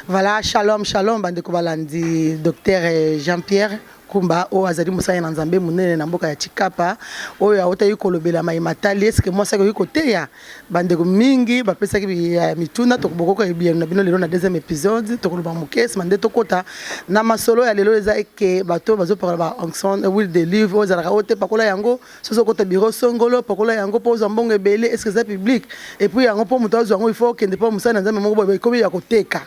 Voilà, shalom, shalom, bande kobalandi, docteur Jean-Pierre Kumba, o azali musaya na nzambe munene na mboka ya Chikapa, o ya ota yukolobela mai matali, eske moi sako yukote ya bande ko mingi, ba pesa ki mituna to bokoko ebien na bino lelo na deuxième épisode, to koloba mukes mande to kota na masolo ya lelo eza eke bato bazo parla ba onction will deliver o zalaka ote pakola yango, soso kota biro songolo pakola yango po zambongo ebele, eske za public, et puis yango po muto yango il faut que ndepo musaya na nzambe moko boye komi ya koteka.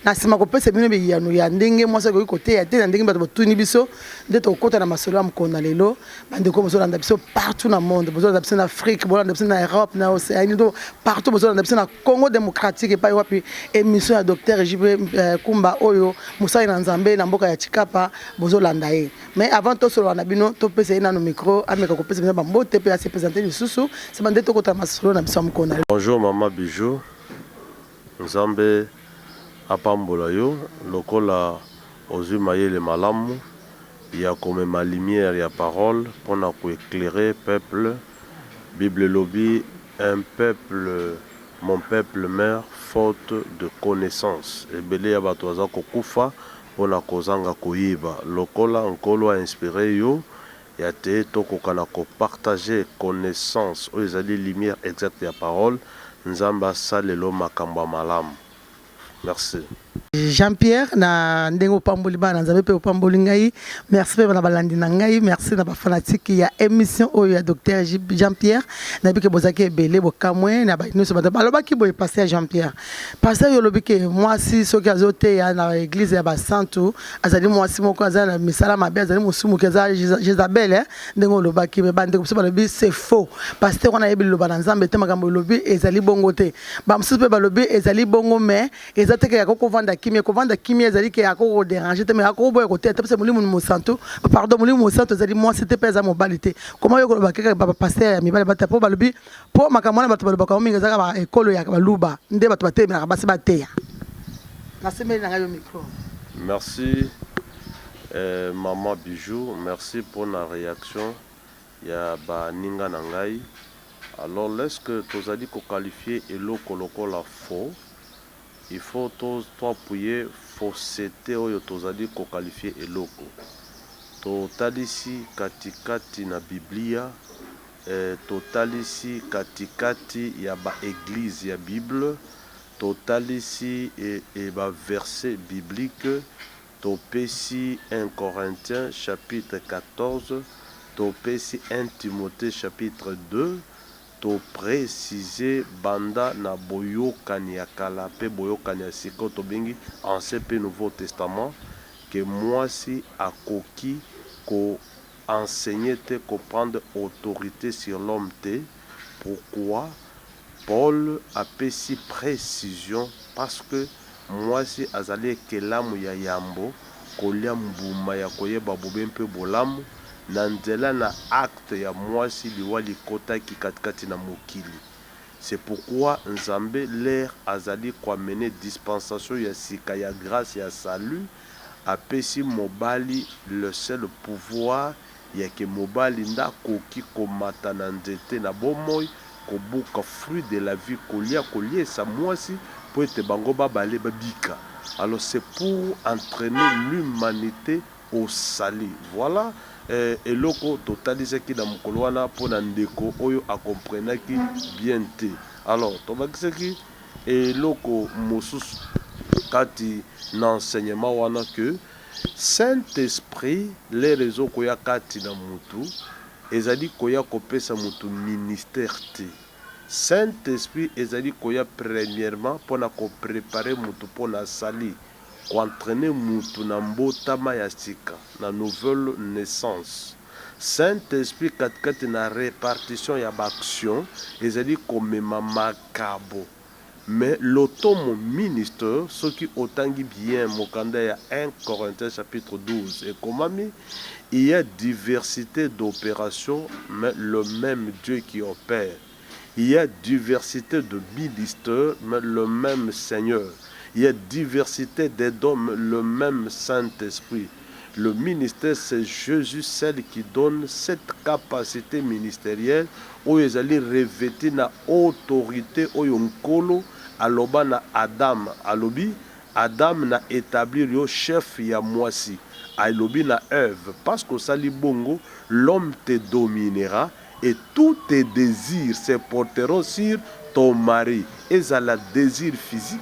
Na sima ko pesa bino be yanu ya ndenge mwasa ko côté ya te na ndenge bato tuni biso nde to kota na masolo am kona lelo bande ko bozo landa biso partout na monde bozo landa biso na Afrique bozo landa biso na Europe na Océanie do partout bozo landa biso na Congo démocratique et pas wapi émission ya docteur Jean-Pierre Kumba oyo musai na nzambe na mboka ya Chikapa bozo landa ye mais avant to solo na bino to pesa ina no micro ameka ko pesa bino ba mbote pe se présenter lisusu c'est bande to kota masolo na biso am kona. Bonjour maman Bijou nzambe apambola yo lokola ozwi mayele malamu ya komema lumière ya parole pona ko éclairer peuple. Bible lobi un peuple mon peuple meurt faute de connaissance. Ebele ya bato aza kokufa pona kozanga koyiba lokola nkolo a inspiré yo ya te tokokana ko partager connaissance oyo ezali lumière exacte ya parole nzamba salelo makambo malamu. Merci. Jean-Pierre na ndengo pamboli bana nzabe pe pamboli ngai merci pe bana balandi na ngai merci na ba fanatique ya émission oyo ya docteur Jean-Pierre na bike bozaki ebele bokamwe na ba nyonso bana balobaki boye pasteur Jean-Pierre pasteur yo lobike moi si soki azote ya na église ya ba santu azali moi si moko azali na misala mabe azali musumu keza Jezabel ndengo lobaki be bande ko balobi c'est faux pasteur on a yebi lobana nzambe te makambo lobi ezali bongo te ba mususu pe balobi ezali bongo mais ezateke ya kokovanda kimia kovanda kimia ezali ke akoko déranger te mais akoko boye côté parce mulimu musantu pardon mulimu musantu ezali moi c'était pas za mobilité comment yo ba keka ba pasteur ya mibale bata po balobi po makamona bato baloba ka mingi zaka ba ekolo ya baluba nde bato batemela basi bateya na semeli na ngayo micro. Merci maman Bijou, merci pour la réaction ya ba ninga na ngai. Alors lorsque tozali ko qualifier eloko lokola faux, il faut toi appuyer fausseté oyo tozali ko qualifier eloko totalisi katikati na Biblia totalisi katikati ya ba église ya Bible totalisi et ba verset biblique topesi 1 Corinthiens chapitre 14 topesi 1 Timothée chapitre 2 to préciser banda na boyokani ya kala pe boyokani ya siko to bengi Ancien pe Nouveau Testament que moi si akoki ko enseigner te ko prendre autorité sur l'homme te. Pourquoi Paul a pesi précision parce que moi si azali kelamu ya yambo kolia mbuma ya koyeba bobempe bolamu na nzela na acte ya mwasi liwa likota ki katikati na mokili. C'est pourquoi Nzambe l'air azali kwa mener dispensation ya sika ya grâce ya salut apesi mobali le seul pouvoir ya ke mobali nda koki komata na nzete na bomoi kobuka fruit de la vie kolia sa mwasi po ete bango babale babika. Alors c'est pour entraîner l'humanité au salut. Voilà eloko totalisaki na mokolo wana mpona ndeko oyo akomprenaki bien te. Alors tobakisaki eloko mosusu kati na enseignement wana que Saint-Esprit les réseaux koya kati na mutu ezali koya kopesa mutu ministère te. Saint-Esprit ezali koya premièrement pona ko préparer mutu pona sali entraîner mutu na mbotama ya sika na nouvelle naissance. Saint-Esprit katikati na répartition ya baction ezali komema makabo. Mais l'automo ministère ce qui otangi bien mokanda ya 1 Corinthiens chapitre 12 et komami il y a diversité d'opérations mais le même Dieu qui opère. Il y a diversité de ministères mais le même Seigneur. Il y a diversité des dons, le même Saint-Esprit. Le ministère, c'est Jésus, celle qui donne cette capacité ministérielle où ils allaient revêtir la autorité, où ils nkolo aloba na Adam alobi Adam na établir yo chef ya mwasi. Ailobi na Ève, parce que sali bongo, l'homme te dominera et tous tes désirs se porteront sur ton mari. Ezala désir physique,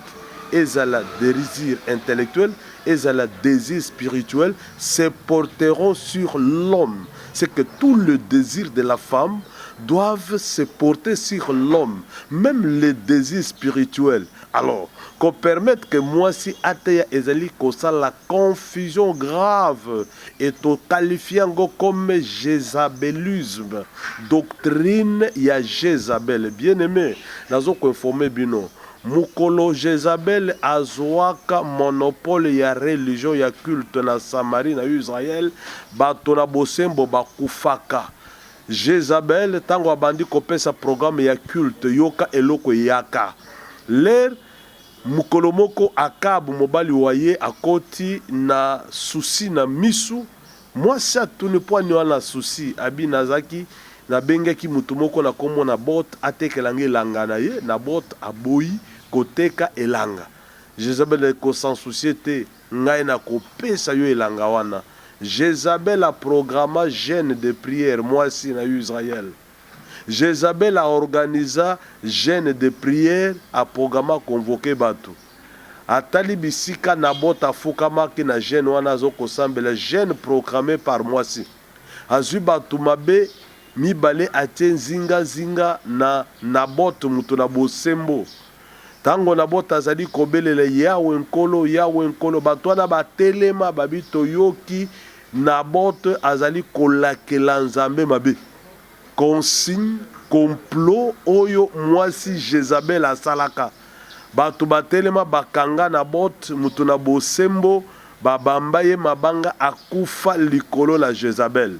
ezala désir intellectuel, ezala désir spirituel, se porteront sur l'homme. C'est que tout le désir de la femme doivent se porter sur l'homme, même les désirs spirituels. Alors, qu'on permette que moi si ateya ezali kosa la confusion grave et to qualifiant comme jézabelisme, doctrine ya Jézabel. Bien aimé, nazo ko informer bino. Mukolo Jézabel azwaka monopole ya religion ya culte na Samarie na Israël, bato na bosembo bakufaka. Jézabel tango abandi kopesa programme ya culte yoka eloko yaka. L'air mukolo moko Akabu mobali waye akoti na souci na misu. Moi ça tourne point na souci abi nazaki na bengeki mutu moko na komo na bot atekelange elanga na ye na bot aboyi koteka elanga. Jézabel ko sans société ngai na kopesa yo elanga wana. Jézabel a programmé jeûne de prière moi si na Israël. Jézabel a organisé jeûne de prière a programmé convoqué batu. Atali bisika na bota fukama ki na jeûne wana zo kosambela jeûne programmé par moi si. Azu batu mabe mibale atie zinga na boto mutu na bosembo. Tango na bota azali kobelela yawe nkolo bato wana batelema babito yoki na boto azali kolakela nzambe mabe. Consigne complot oyo mwasi Jézabel asalaka. Bato batelema bakanga na boto mutu na bosembo babamba ye mabanga akufa likolo la Jézabel.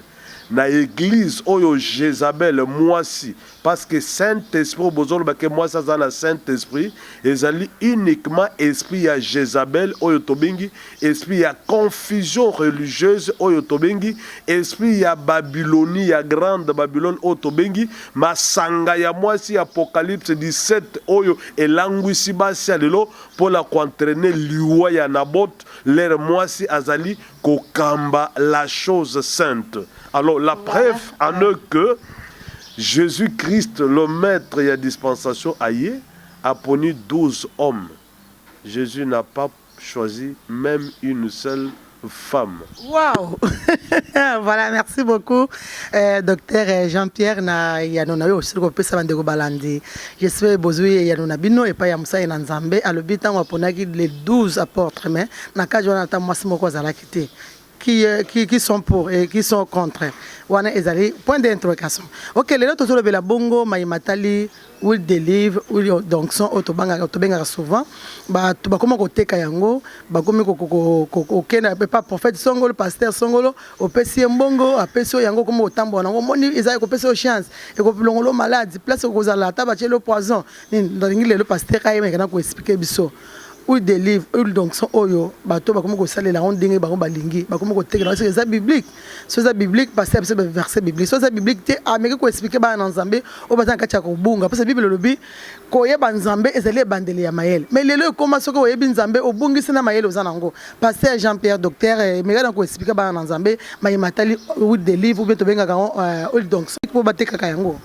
Na église oyo Jézabel mwasi parce que Saint-Esprit bozolo bake mwasi za na Saint-Esprit ezali uniquement esprit ya Jézabel oyo tobengi esprit ya confusion religieuse oyo tobengi esprit ya Babylonie ya grande Babylone oyo tobengi masanga ya mwasi Apocalypse 17 oyo elangwisi basi ya lelo pola koentraîner liwa ya Nabot l'air mwasi azali kokamba la chose sainte. Alors la preuve en eux que Jésus-Christ, le maître et la dispensation aïe, a puni 12 hommes. Jésus n'a pas choisi même une seule femme. Waouh. Voilà, merci beaucoup, docteur Jean-Pierre na yanona aussi ko pesa bandeko balandi. J'espère bozui yanona bino et pas ya musa na Nzambe alobi tango aponaki les 12 apôtres mais na ka jona ta mwasi moko azala kité. Qui sont pour et qui sont contre. Wana ezali point d'interrogation. OK, les autres sur le bongo maimatali ou des livres ou donc son autobanga souvent ba to ba comment koteka yango ba komi ko kena pas prophète songolo pasteur songolo opesi mbongo apeso yango comme otambo nango moni ezali ko pesa chance et ko longolo malade place ko za la taba chelo poison ni ndingi le pasteur kayema kana ko expliquer biso. Ou des livres, ou donc son oyo, bateau, bah comment ça la on dingue, bah on balingi, bah comment côté c'est ça biblique, c'est ça biblique parce que c'est verset biblique, c'est ça biblique t'es américain ko expliquer bah en Nzambe, au batan kacha ko bunga, parce que Bible le bi, ko ye ban Nzambe ezali bandeli ya mayel, mais le comment ça ko ye bin Nzambe au bungi c'est na mayel ozanango, pasteur Jean-Pierre docteur, mais là ko expliquer bah en Nzambe, mais matali ou des livres ou bien to benga quand ou donc c'est pour battre kakayango.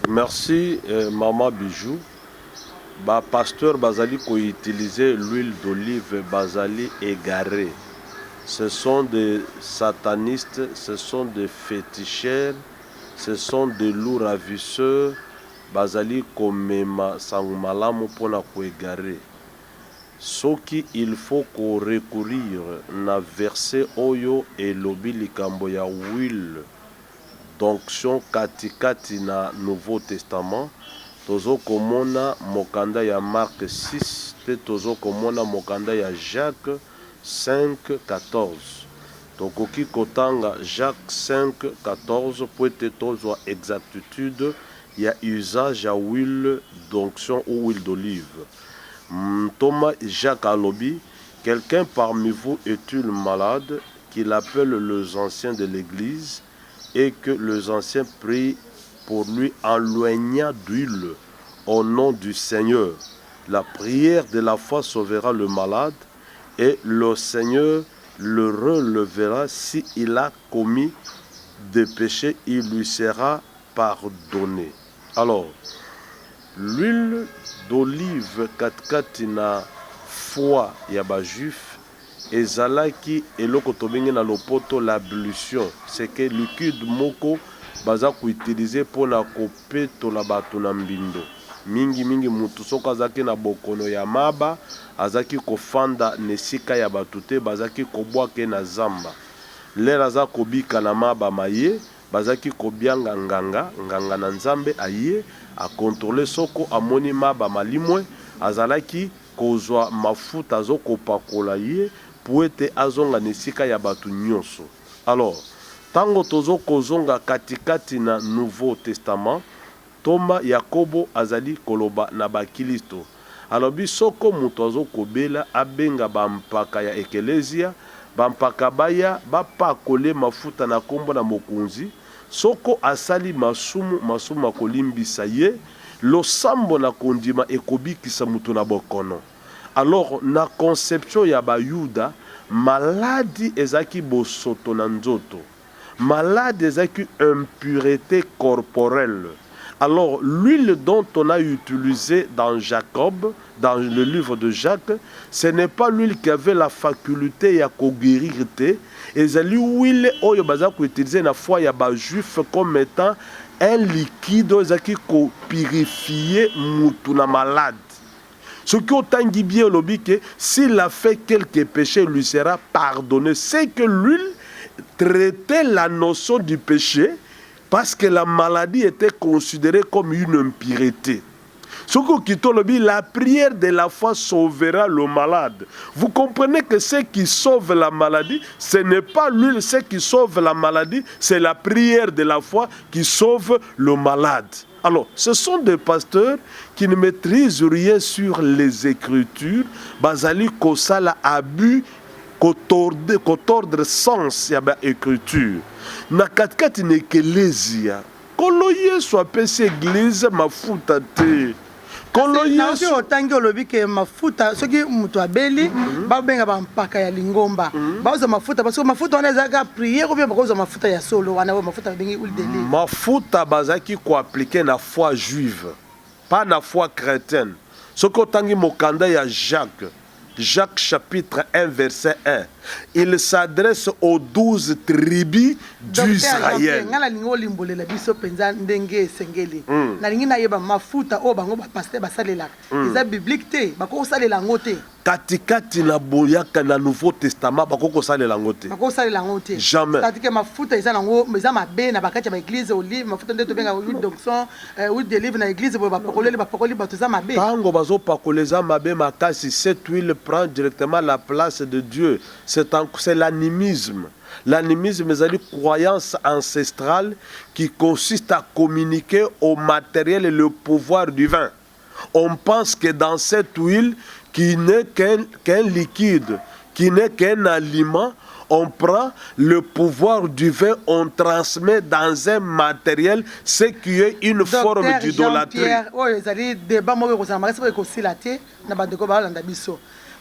Merci maman Bijou. Ba pasteur bazali ko utiliser l'huile d'olive bazali égaré. Ce sont des satanistes, ce sont des féticheurs, ce sont des loups ravisseurs bazali komema sangmalamu pona ko égaré. Ce qu'il faut qu'on recourir na verset oyo et lobi likambo ya huile d'onction katikati na Nouveau Testament. Tozo komona mokanda ya Marc 6 te tozo komona mokanda ya Jacques 5:14. Tokoki kotanga Jacques 5:14 pour te tozo exactitude ya usage ya huile d'onction ou huile d'olive. Thomas Jacques alobi, quelqu'un parmi vous est-il malade qu'il appelle les anciens de l'église et que les anciens prient pour lui enloignant d'huile au nom du Seigneur. La prière de la foi sauvera le malade et le Seigneur le relèvera. S'il a commis des péchés, il lui sera pardonné. Alors, l'huile d'olive katikati na foi ya ba juif ezalaki eloko tobengi na lopoto l'ablution. C'est que liquide moko baza kuutiliser pona kopetola bato na mbindo. Mingi mutu soko azaki na bokono ya maba azaki kofanda nesika ya bato te, bazaki kobwake na zamba. Lera aza kobika na maba maye bazaki kobianga nganga na nzambe aye akontrole soko amoni maba malimwe azalaki kozwa mafuta azokopakola ye po ete azonga nesika ya bato nyonso. Alors tango tozo kozonga katikati na Nouveau Testament, Toma Yakobo azali koloba na bakilisto. Alobi soko mutu azokobela abenga bampaka ya ekelesia, bampaka baya bapakole mafuta na kombo na mokonzi. Soko asali masumu akolimbisa ye, losambo na kondima ekobikisa mutu na bokono. Alors na conception ya bayuda, maladi ezaki bosoto na nzoto. Malade ezaki impureté corporelle. Alors l'huile dont on a utilisé dans Jacob, dans le livre de Jacques, ce n'est pas l'huile qui avait la faculté ya ko guérir te. Ezali huile oyo baza ko utiliser na foi ya ba juif comme étant un liquide ezaki ko purifier mutu na malade. Ce qui otangi bien lobi que s'il a fait quelques péchés, lui sera pardonné. C'est que l'huile traitait la notion du péché parce que la maladie était considérée comme une impureté. La prière de la foi sauvera le malade. Vous comprenez que ce qui sauve la maladie, ce n'est pas l'huile, ce qui sauve la maladie, c'est la prière de la foi qui sauve le malade. Alors, ce sont des pasteurs qui ne maîtrisent rien sur les Écritures. Bazali kosala abus kotordre sens ya ba écriture. Na katikati na ekelesia kolo Yesu apesi église mafuta te. Kolo Yesu otangi olobi ke mafuta soki mutu abeli babenga bampaka ya lingomba baoza mafuta parce que mafuta wana ezaka prière ou bien bakoza mafuta ya solo wana mafuta bengi huile d'olive. Mafuta bazaki ko appliquer na foi juive, pas na foi chrétienne. Soko otangi mokanda ya Jacques chapitre 1 verset 1, il s'adresse aux 12 tribus d'Israël. Katikati na boyaka na Nouveau Testament bakoko salela ngote. Jamais. C'est-à-dire mafuta eza nango eza mabe na bakati ya église olive mafuta ndeto benga huile d'onction huile d'olive na église bo bapakoli bato za mabe. Tango bazo pakoleza mabe makasi, cette huile prend directement la place de Dieu. C'est l'animisme. L'animisme est une croyance ancestrale qui consiste à communiquer au matériel et le pouvoir divin. On pense que dans cette huile, qui n'est qu'un liquide, qui n'est qu'un aliment, on prend le pouvoir divin, on transmet dans un matériel ce qui est une forme d'idolâtrie.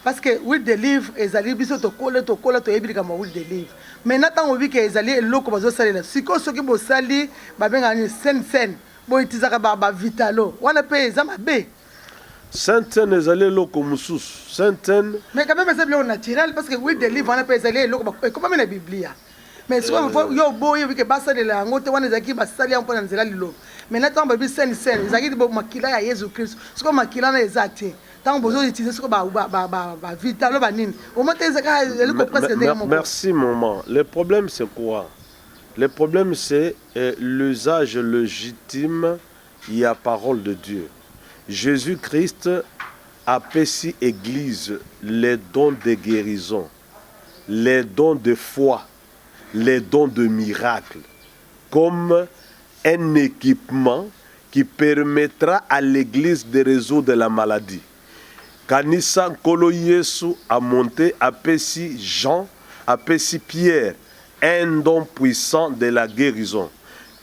Parce que huile d'olive ezali biso tokola toyebika ma huile d'olive. Maintenant tant obi ke ezali eloko bazo salela. Siko soki bo sali ba benga ni sen bo itizaka ba vitalo. Wana pe ezama be. Sainte ezali eloko mususu. Sainte mais quand même c'est bien naturel parce que huile d'olive wana pe ezali eloko comme na Biblia. Mais si on yo boye que basalela ngote wana ezaki basali en pona nzela lilo. Maintenant tant ba bi sen ezaki bo makila ya Jésus Christ. Siko makila na ezati. Merci maman. Le problème c'est quoi? Le problème c'est l'usage légitime de la parole de Dieu. Jésus-Christ a péci église les dons de guérison, les dons de foi, les dons de miracles comme un équipement qui permettra à l'église de résoudre la maladie. Kanisa Nkolo Yesu a monté, a péci Jean, a péci Pierre, un don puissant de la guérison.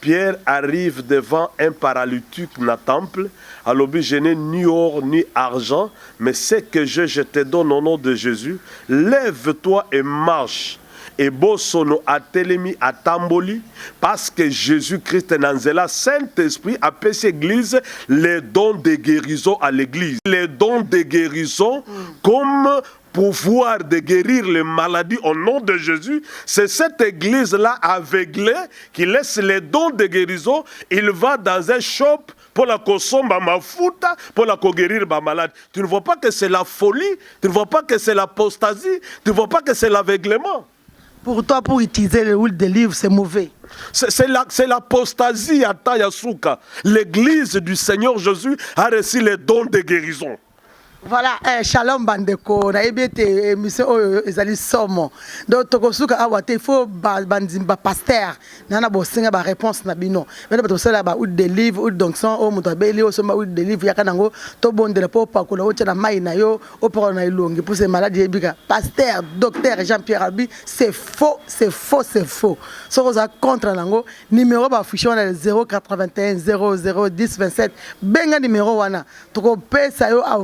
Pierre arrive devant un paralytique dans le temple. Alors, je n'ai ni or ni argent, mais ce que je te donne au nom de Jésus. Lève-toi et marche. Et Bosono a telemi a tamboli parce que Jésus-Christ Nanzela, Saint-Esprit a fait l'église les dons de guérison à l'église. Les dons de guérison comme pouvoir de guérir les maladies au nom de Jésus, c'est cette église-là aveuglée qui laisse les dons de guérison. Il va dans un shop pour la consommer ma fouta, pour la guérir ma malade. Tu ne vois pas que c'est la folie, tu ne vois pas que c'est l'apostasie, tu ne vois pas que c'est l'aveuglement. Pour toi, pour utiliser l'huile de livre, c'est mauvais. C'est l'apostasie à Tayasuka. L'église du Seigneur Jésus a reçu les dons de guérison. Voilà, shalom bandeko, na ebete émission ezali somo. Donc tokosuka awate il faut bandimba pasteur. Nana bosenga ba réponse na bino. Mais bato sala ba ou de livre ou donc son o muto beli o soma ou de livre yakanango to bondela po pakola o tena mai na yo o poro na ilongi pour ces maladies ebika. Pasteur, docteur Jean-Pierre Albi, c'est faux, c'est faux, c'est faux. So roza contre nango numéro ba affiché na 081 00 10 27. Benga numéro wana. Toko pesa yo a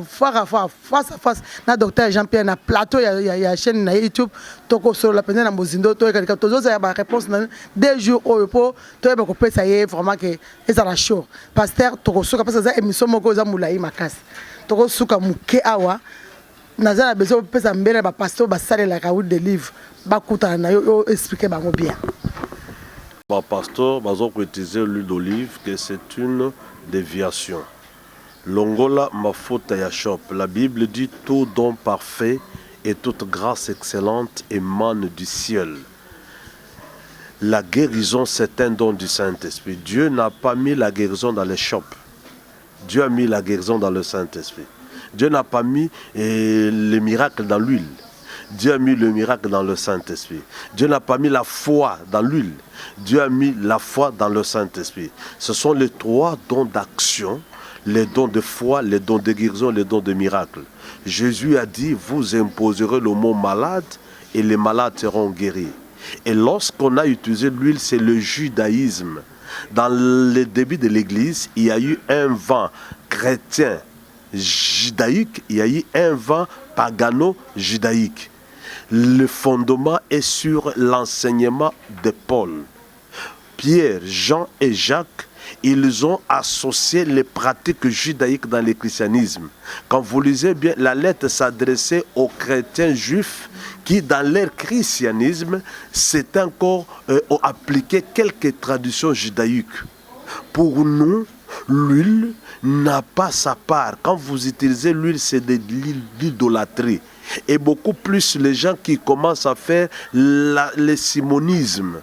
face à face na docteur Jean-Pierre na plateau ya chaîne na YouTube toko sur la peine na mozindo to ka tozo ya ba réponse na 2 jours au po to ba ko pesa ye vraiment que eza la show pasteur toko suka parce que émission moko za mulai makasi toko suka muke awa nazana beso pesa mbele ba pasteur ba salela ka ou de livre ba kuta na yo expliquer bango bien ba pasteur bazo ko utiliser l'huile d'olive que c'est une déviation. Longola mafuta ya shop. La Bible dit tout don parfait et toute grâce excellente émane du ciel. La guérison, c'est un don du Saint-Esprit. Dieu n'a pas mis la guérison dans les shops. Dieu a mis la guérison dans le Saint-Esprit. Dieu n'a pas mis les miracles dans l'huile. Dieu a mis le miracle dans le Saint-Esprit. Dieu n'a pas mis la foi dans l'huile. Dieu a mis la foi dans le Saint-Esprit. Ce sont les 3 dons d'action. Les dons de foi, les dons de guérison, les dons de miracle. Jésus a dit, vous imposerez le mot malade et les malades seront guéris. Et lorsqu'on a utilisé l'huile, c'est le judaïsme. Dans le début de l'Église, il y a eu un vent chrétien judaïque, il y a eu un vent pagano-judaïque. Le fondement est sur l'enseignement de Paul. Pierre, Jean et Jacques, ils ont associé les pratiques judaïques dans le christianisme. Quand vous lisez bien, la lettre s'adressait aux chrétiens juifs qui, dans leur christianisme, s'est encore appliqué quelques traditions judaïques. Pour nous, l'huile n'a pas sa part. Quand vous utilisez l'huile, c'est de l'idolâtrie. Et beaucoup plus les gens qui commencent à faire le simonisme.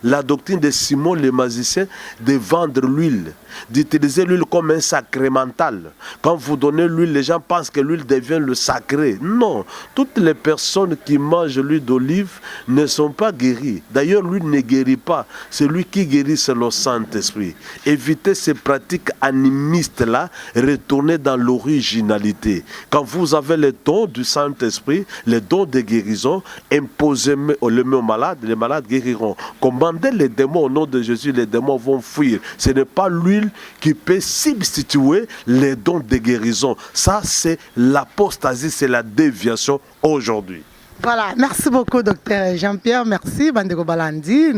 La doctrine de Simon le magicien de vendre l'huile, d'utiliser l'huile comme un sacramental. Quand vous donnez l'huile, les gens pensent que l'huile devient le sacré. Non, toutes les personnes qui mangent l'huile d'olive ne sont pas guéries. D'ailleurs, l'huile ne guérit pas. C'est lui qui guérit, c'est le Saint-Esprit. Évitez ces pratiques animistes-là, retournez dans l'originalité. Quand vous avez les dons du Saint-Esprit, les dons de guérison, imposez-les aux malades, les malades guériront. Commandez les démons au nom de Jésus, les démons vont fuir. Ce n'est pas l'huile qui peut substituer les dons de guérison. Ça, c'est l'apostasie, c'est la déviation aujourd'hui. Voilà, merci beaucoup, docteur Jean-Pierre. Merci, Bandeko Balandi.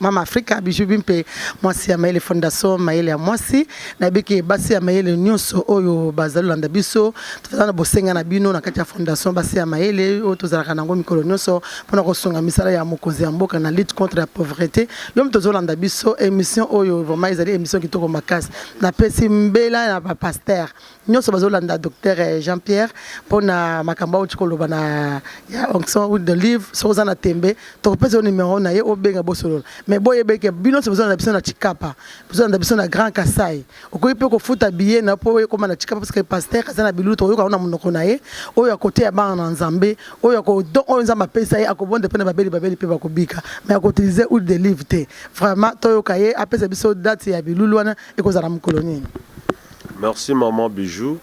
Mama Afrika bijubimpe mwasi ya maile fondation maile ya mwasi na biki basi ya maile nyonso oyo bazalanda biso tufana bosenga na bino na kati ya fondation basi ya maile oyo tozalaka nango mikolo nyonso pona kosunga misala ya mokonzi ya mboka na lutte contre la pauvreté yom tozolanda biso émission oyo vraiment ezali émission kitoko makasi na pesi mbela na ba pasteur nyonso bazolanda docteur Jean-Pierre pona makamba otikoloba na ya onction de livre soza na tembe to pesa numéro na ye obenga bosolo. Mais boye beke bino se besoin na Chikapa besoin na Grand Kasai okoyi pe ko futa billet na po ko na Chikapa parce que pasteur kasana bilu to yoka ona munoko na ye oyo akote ya bana na Nzambe oyo ko don oyo Nzamba pesa ye akobonde pe na babeli pe bakobika mais akotiliser ou de livre te vraiment to yoka ye apesa biso date ya bilulu wana ekozala mukoloni. Merci maman Bijou.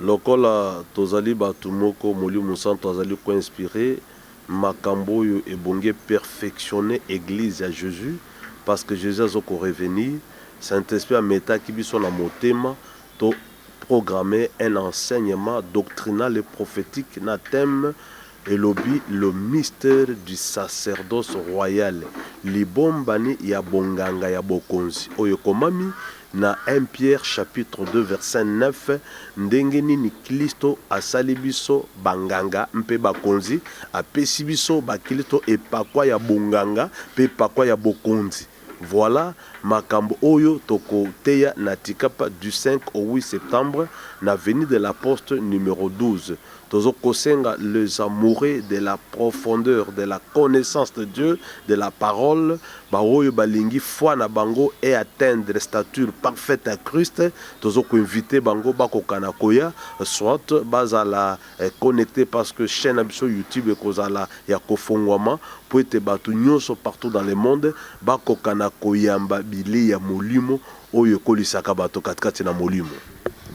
Lokola tozali batumoko moli musanto tozali ko inspiré makambo yo ebonge perfectionner église à Jésus parce que Jésus a revenu. Saint-Esprit a mis biso na motema to programmer un enseignement doctrinal et prophétique na thème et le mystère du sacerdoce royal. Libombani ya bonganga ya bokonzi. Oyo komami na 1 Pierre chapitre 2 verset 9 ndenge nini Kristo asali biso banganga mpe bakonzi apesi biso bakristo epakwa ya bonganga mpe epakwa ya bokonzi. Voilà makambo oyo toko teya na tikapa du 5 au 8 septembre na venue de la poste numéro 12. Tozo kosenga les amoureux de la profondeur de la connaissance de Dieu, de la parole, ba oyo balingi foi na bango et atteindre stature parfaite à Christ. Tozo ko inviter bango bakokana koya soit bazala connecté parce que chaîne abiso YouTube ekozala ya kofongwama po ete batu nyonso partout dans le monde bakokana koyamba bili ya molimo oyo kolisaka bato katikati na molimo.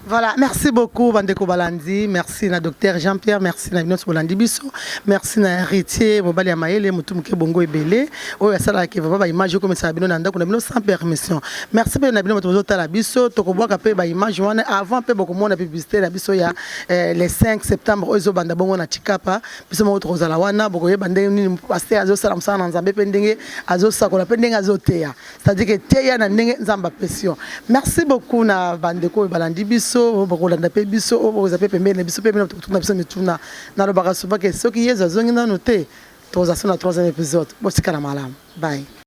Voilà, merci beaucoup Bandeko Balandi, merci na docteur Jean-Pierre, merci na Binos Bolandi Biso, merci na héritier Mobali Amaele Mutumuke Bongo Ebele, oyo asala ke va ba image comme ça bino na ndako na bino sans permission. Merci pe na bino moto tala biso, to ko boka pe ba image wana avant pe boko mona publicité na biso ya le 5 septembre ozo banda bongo na Chikapa, biso mo to zala wana boko yeba ndenge nini pasteur azo sala msana na Nzambe pe ndenge azo sakola pe ndenge azo teya. C'est-à-dire que teya na ndenge Nzamba pression. Merci beaucoup na Bandeko Balandi Biso. Bokolanda pe biso oboza pe pembeni biso pe na biso mituna na lobaka soba ke soki yezo zongi na note toza sona 3e épisode bosikala malamu bye.